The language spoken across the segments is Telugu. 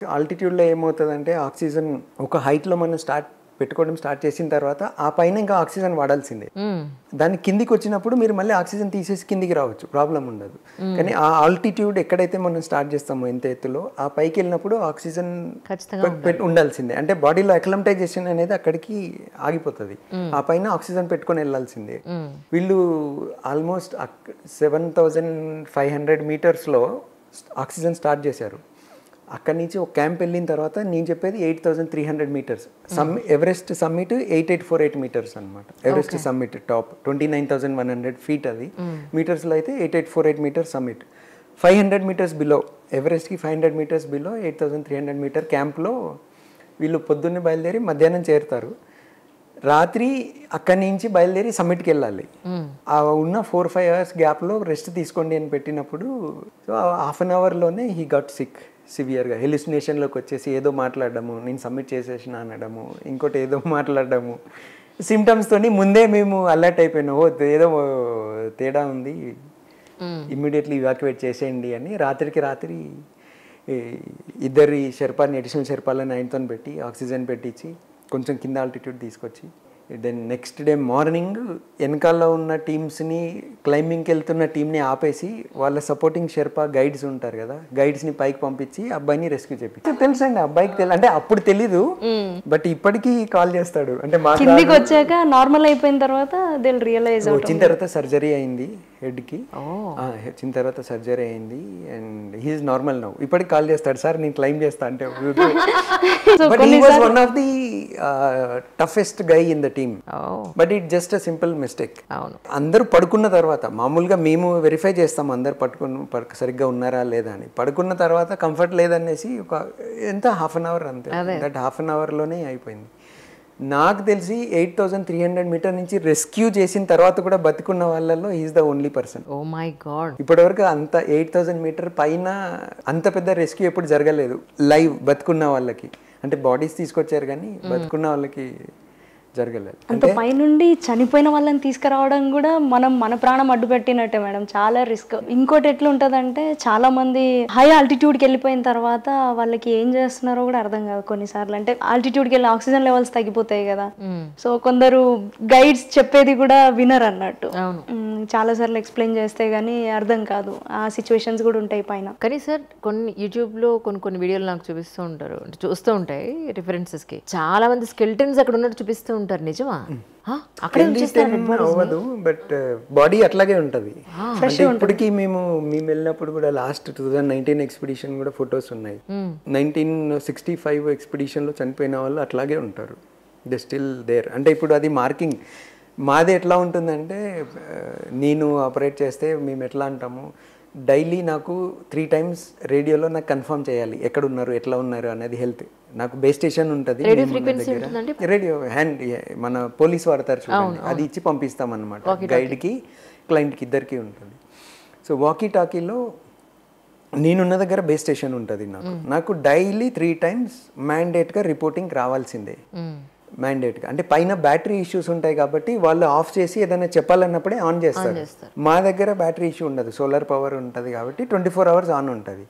ఆల్టిట్యూడ్లో ఏమవుతుందంటే ఆక్సిజన్ ఒక హైట్లో మనం పెట్టుకోవడం స్టార్ట్ చేసిన తర్వాత ఆ పైన ఇంకా ఆక్సిజన్ వాడాల్సిందే. దాని కిందికి వచ్చినప్పుడు మీరు మళ్ళీ ఆక్సిజన్ తీసేసి కిందికి రావచ్చు, ప్రాబ్లం ఉండదు. కానీ ఆ ఆల్టిట్యూడ్ ఎక్కడైతే మనం స్టార్ట్ చేస్తామో ఎంత ఎత్తులో ఆ పైకి వెళ్ళినప్పుడు ఆక్సిజన్ ఉండాల్సిందే. అంటే బాడీలో అక్లమటైజేషన్ అనేది అక్కడికి ఆగిపోతుంది. ఆ పైన ఆక్సిజన్ పెట్టుకొని వెళ్ళాల్సిందే. వీళ్ళు ఆల్మోస్ట్ 7,500 మీటర్స్లో ఆక్సిజన్ స్టార్ట్ చేశారు. అక్కడి నుంచి ఒక క్యాంప్ వెళ్ళిన తర్వాత నేను చెప్పేది 8,300 మీటర్స్. ఎవరెస్ట్ సమ్మిట్ 8,848 మీటర్స్ అనమాట. ఎవరెస్ట్ సమ్మిట్ టాప్ 29,100 ఫీట్, అది మీటర్స్లో అయితే 8,848 మీటర్స్ సమ్మిట్. 500 మీటర్స్ బిలో, ఎవరెస్ట్కి 500 మీటర్స్ బిలో 8,300 మీటర్ క్యాంప్లో వీళ్ళు పొద్దున్నే బయలుదేరి మధ్యాహ్నం చేరుతారు. రాత్రి అక్కడి నుంచి బయలుదేరి సమ్మిట్కి వెళ్ళాలి. ఆ ఉన్న 4-5 అవర్స్ గ్యాప్లో రెస్ట్ తీసుకోండి అని పెట్టినప్పుడు హాఫ్ అన్ అవర్లోనే హీ గట్ సిక్ సివియర్గా. హెలిసినేషన్లోకి వచ్చేసి ఏదో మాట్లాడడము, నేను సబ్మిట్ చేసేసిన అనడము, ఇంకోటి ఏదో మాట్లాడడము, సిమ్టమ్స్తోని ముందే మేము అలర్ట్ అయిపోయినాము, ఏదో తేడా ఉంది, ఇమ్మీడియట్లీ ఇవాక్యువేట్ చేసేయండి అని. రాత్రికి రాత్రి ఇద్దరి షెర్పాని, అడిషనల్ షెర్పాలని ఆయనతో పెట్టి ఆక్సిజన్ పెట్టించి కొంచెం కింద ఆల్టిట్యూడ్ తీసుకొచ్చి దెన్ నెక్స్ట్ డే మార్నింగ్ వెనకాల ఉన్న టీమ్స్ని, క్లైంబింగ్కి వెళ్తున్న టీంని ఆపేసి వాళ్ళ సపోర్టింగ్ షెర్పా గైడ్స్ ఉంటారు కదా, గైడ్స్ని పైకి పంపించి అబ్బాయిని రెస్క్యూ చేపించి. తెలుసండి అబ్బాయికి అంటే అప్పుడు తెలీదు, బట్ ఇప్పటికీ కాల్ చేస్తాడు. అంటే కిందికి వచ్చాక నార్మల్ అయిపోయిన తర్వాత రియలైజ్ వచ్చిన తర్వాత సర్జరీ అయింది హెడ్కి. వచ్చిన తర్వాత సర్జరీ అయింది అండ్ హీఈస్ నార్మల్ నౌ. ఇప్పటికి కాల్ చేస్తాడు, సార్ నేను క్లైమ్ చేస్తా అంటే. But he was one of the toughest guy in the team. But it just a simple mistake. అందరూ పడుకున్న తర్వాత, మామూలుగా మేము వెరిఫై చేస్తాం అందరు సరిగ్గా ఉన్నారా లేదా అని. పడుకున్న తర్వాత కంఫర్ట్ లేదనేసి ఒక ఎంత హాఫ్ అన్ అవర్ అంతే, దట్ హాఫ్ అన్ అవర్లోనే అయిపోయింది. నాకు తెలిసి 8,300 మీటర్ నుంచి రెస్క్యూ చేసిన తర్వాత కూడా బతుకున్న వాళ్ళలో is the only person. Oh my god. ఇప్పటివరకు అంత 8,000 మీటర్ పైన అంత పెద్ద రెస్క్యూ ఎప్పుడు జరగలేదు లైవ్ బతుకున్న వాళ్ళకి. అంటే బాడీస్ తీసుకొచ్చారు కానీ బతుకున్న వాళ్ళకి జరగలేదు. అంత పైనుండి చనిపోయిన వాళ్ళని తీసుకురావడం కూడా మన ప్రాణం అడ్డు పెట్టినట్టే మేడం, చాలా రిస్క్. ఇంకోటి ఎట్లా ఉంటుందంటే చాలా మంది హై ఆల్టిట్యూడ్కి వెళ్ళిపోయిన తర్వాత వాళ్ళకి ఏం చేస్తున్నారో కూడా అర్థం కాదు కొన్నిసార్లు. అంటే ఆల్టిట్యూడ్కి వెళ్ళి ఆక్సిజన్ లెవెల్స్ తగ్గిపోతాయి కదా, సో కొందరు గైడ్స్ చెప్పేది కూడా వినరు అన్నట్టు. చాలా సార్లు ఎక్స్ప్లెయిన్ చేస్తే గానీ అర్థం కాదు, ఆ సిచ్యువేషన్స్ కూడా ఉంటాయి పైన. కానీ సార్ కొన్ని యూట్యూబ్లో కొన్ని వీడియోలు నాకు చూపిస్తూ ఉంటారు, చూస్తూ ఉంటాయి రిఫరెన్సెస్కి. చాలా మంది స్కెల్టన్స్ అక్కడ ఉన్నట్టు చూపిస్తూ ఉంటారు, నిజమా? అవ్వదు, బట్ బాడీ అట్లాగే ఉంటుంది. ఇప్పటికీ మేము వెళ్ళినప్పుడు కూడా లాస్ట్ 2019 ఎక్స్పిడిషన్ కూడా ఫొటోస్ ఉన్నాయి. 1965 ఎక్స్పిడిషన్లో చనిపోయిన వాళ్ళు అట్లాగే ఉంటారు, దే స్టిల్ దేర్. అంటే ఇప్పుడు అది మార్కింగ్. మాది ఎట్లా ఉంటుందంటే, నేను ఆపరేట్ చేస్తే మేము ఎట్లా అంటాము, డైలీ నాకు 3 times రేడియోలో నాకు కన్ఫర్మ్ చేయాలి ఎక్కడ ఉన్నారు, ఎట్లా ఉన్నారు అనేది. హెల్త్ నాకు బేస్ స్టేషన్ ఉంటుంది, రేడియో హ్యాండ్ మన పోలీస్ వాడతారు చూడండి, అది ఇచ్చి పంపిస్తాం అనమాట. గైడ్కి క్లయింట్కి ఇద్దరికి ఉంటుంది. సో వాకీ టాకీలో నేనున్న దగ్గర బేస్ స్టేషన్ ఉంటుంది. నాకు డైలీ 3 times మ్యాండేట్గా రిపోర్టింగ్ రావాల్సిందే, మ్యాండేట్గా. అంటే పైన బ్యాటరీ ఇష్యూస్ ఉంటాయి కాబట్టి వాళ్ళు ఆఫ్ చేసి ఏదైనా చెప్పాలన్నప్పుడే ఆన్ చేస్తారు. మా దగ్గర బ్యాటరీ ఇష్యూ ఉండదు, సోలార్ పవర్ ఉంటుంది కాబట్టి 24 hours ఆన్ ఉంటుంది.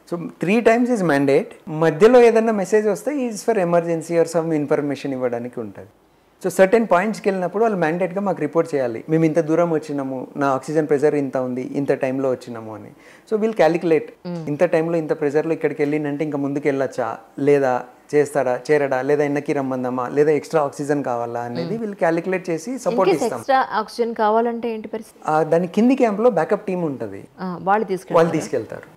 So 3 times is mandate. మధ్యలో ఏదైనా మెసేజ్ వస్తే is for emergency or some information ఇవ్వడానికి ఉంటుంది. సో సర్టెన్ పాయింట్స్కి వెళ్ళినప్పుడు వాళ్ళు మ్యాండేట్గా మాకు రిపోర్ట్ చేయాలి, మేము ఇంత దూరం వచ్చినాము, నా ఆక్సిజన్ ప్రెజర్ ఇంత ఉంది, ఇంత టైంలో వచ్చినాము అని. సో వీల్ క్యాలిక్యులేట్, ఇంత టైంలో ఇంత ప్రెజర్లో ఇక్కడికి వెళ్ళిందంటే ఇంకా ముందుకు వెళ్ళొచ్చా లేదా, చేస్తాడా చేరడా, లేదా ఎన్నకి రమ్మందామా, లేదా ఎక్స్ట్రా ఆక్సిజన్ కావాలా అనేది వీళ్ళు క్యాలిక్యులేట్ చేసి సపోర్ట్ ఇస్తాం. ఎక్స్ట్రా ఆక్సిజన్ కావాలంటే ఏంటి పరిస్థితి? దాని కింది క్యాంప్లో బ్యాకప్ టీమ్ ఉంటుంది, వాళ్ళు తీసుకెళ్తారు.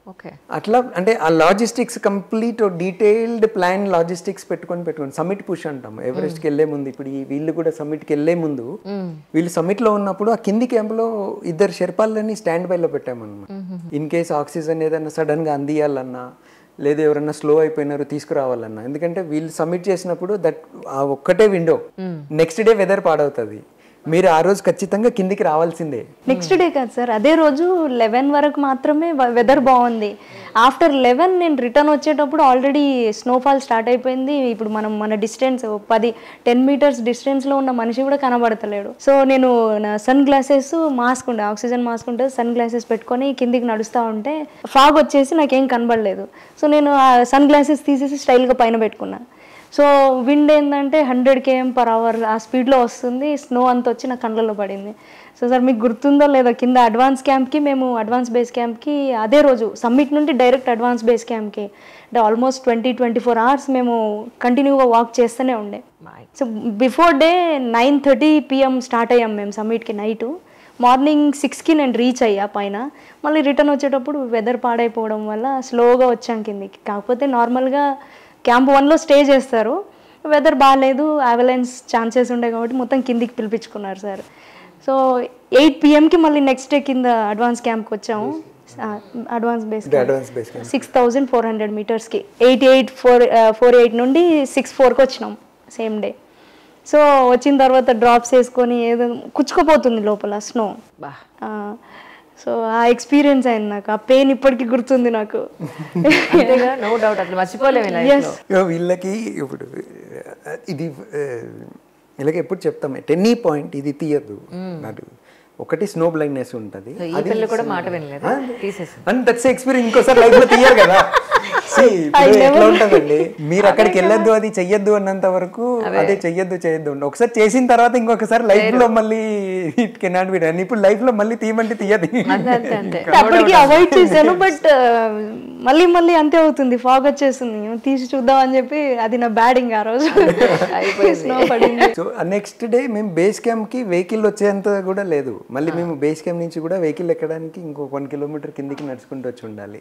అట్లా అంటే ఆ logistics complete detailed plan logistics పెట్టుకొని సమ్మిట్ పుష్ అంటాం. ఎవరెస్ట్కి వెళ్లే ముందు, ఇప్పుడు వీళ్ళు కూడా సమ్మిట్కి వెళ్లే ముందు, వీళ్ళు సమ్మిట్ లో ఉన్నప్పుడు ఆ కింది క్యాంప్లో 2 షెర్పాలని స్టాండ్ బైలో పెట్టామన్నమాట. ఇన్ కేస్ ఆక్సిజన్ ఏదైనా సడన్ గా అందియాలన్నా, లేదా ఎవరన్నా స్లో అయిపోయినారు తీసుకురావాలన్నా. ఎందుకంటే వీళ్ళు సబ్మిట్ చేసినప్పుడు దట్ ఆ ఒక్కటే విండో, నెక్స్ట్ డే వెదర్ పాడవుతుంది. మీరు ఆ రోజు ఖచ్చితంగా కిందికి రావాల్సిందే. నెక్స్ట్ డే కాదు సార్, అదే రోజు 11 వరకు మాత్రమే వెదర్ బాగుంది. ఆఫ్టర్ 11 నేను రిటర్న్ వచ్చేటప్పుడు ఆల్రెడీ స్నోఫాల్ స్టార్ట్ అయిపోయింది. ఇప్పుడు మన డిస్టెన్స్ 10 మీటర్స్ డిస్టెన్స్లో ఉన్న మనిషి కూడా కనబడతలేడు. సో నేను నా సన్ గ్లాసెస్ మాస్క్ ఉండే, ఆక్సిజన్ మాస్క్ ఉంటే సన్ గ్లాసెస్ పెట్టుకొని కిందికి నడుస్తూ ఉంటే ఫాగ్ వచ్చేసి నాకేం కనబడలేదు. సో నేను ఆ సన్ గ్లాసెస్ తీసేసి స్టైల్గా పైన పెట్టుకున్నా. సో విండ్ ఏంటంటే 100 km/h ఆ స్పీడ్లో వస్తుంది. స్నో అంతా వచ్చి నా కళ్ళలో పడింది. సో సార్ మీకు గుర్తుందో లేదో, కింద అడ్వాన్స్ క్యాంప్కి మేము అడ్వాన్స్ బేస్ క్యాంప్కి అదే రోజు సమ్మిట్ నుండి డైరెక్ట్ అడ్వాన్స్ బేస్ క్యాంప్కి అంటే ఆల్మోస్ట్ 24 hours మేము కంటిన్యూగా వాక్ చేస్తూనే ఉండే. So before day 9:30 PM start అయ్యాం మేము సమ్మిట్కి. నైటు మార్నింగ్ 6కి నేను రీచ్ అయ్యా పైన. మళ్ళీ రిటర్న్ వచ్చేటప్పుడు వెదర్ పాడైపోవడం వల్ల స్లోగా వచ్చాం కిందికి. కాకపోతే నార్మల్గా క్యాంప్ 1లో స్టే చేస్తారు. వెదర్ బాగాలేదు, అవలెన్స్ ఛాన్సెస్ ఉండే కాబట్టి మొత్తం కిందికి పిలిపించుకున్నారు సార్. సో 8 PMకి మళ్ళీ నెక్స్ట్ డే కింద అడ్వాన్స్ క్యాంప్కి వచ్చాము. అడ్వాన్స్ బేస్ 6400 మీటర్స్కి 8848 నుండి 64కి వచ్చినాం సేమ్ డే. సో వచ్చిన తర్వాత డ్రాప్స్ వేసుకొని ఏదో కుచ్చుకుపోతుంది లోపల స్నో. సో ఆ ఎక్స్పీరియన్స్ అయింది నాకు. ఆ పెయిన్ ఇప్పటికీ గుర్తుంది నాకు. నో డౌట్, అట్లా మర్చిపోలేము. వీళ్ళకి ఇప్పుడు ఇది వీళ్ళకి ఎప్పుడు చెప్తామే టెన్నీ పాయింట్ ఇది తీయద్దు. నాకు ఒకటి స్నో బ్లైండ్నెస్ ఉంటుంది, అండ్ దట్స్ ఎక్స్పీరియన్స్. ఇంకోసారి లైఫ్ లో తీయరు కదా. ఎట్లా ఉంటదండి, మీరు అక్కడికి వెళ్ళొద్దు అది చెయ్యొద్దు అన్నంత వరకు అదే చెయ్యొద్దు ఒకసారి చేసిన తర్వాత ఇంకొకసారి లైఫ్ లో మళ్ళీ ఇట్ కెనాట్ బి డన్. ఇప్పుడు లైఫ్ లో మళ్ళీ తీయమంటే తీయదు. అప్పటికి అవాయిడ్ చేశాను, బట్ మళ్ళీ అంతే అవుతుంది. ఫాగ్ వచ్చేస్తుంది, తీసి చూద్దాం అని చెప్పి అది నా బ్యాడింగ్ ఆ రోజు. సో నెక్స్ట్ డే మేము బేస్ క్యాంప్ కి వెహికల్ వచ్చేంత కూడా లేదు. మళ్ళీ మేము బేస్ క్యాంప్ నుంచి కూడా వెహికల్ ఎక్కడానికి ఇంకో 1 kilometer కిందికి నడుచుకుంటూ వచ్చి ఉండాలి.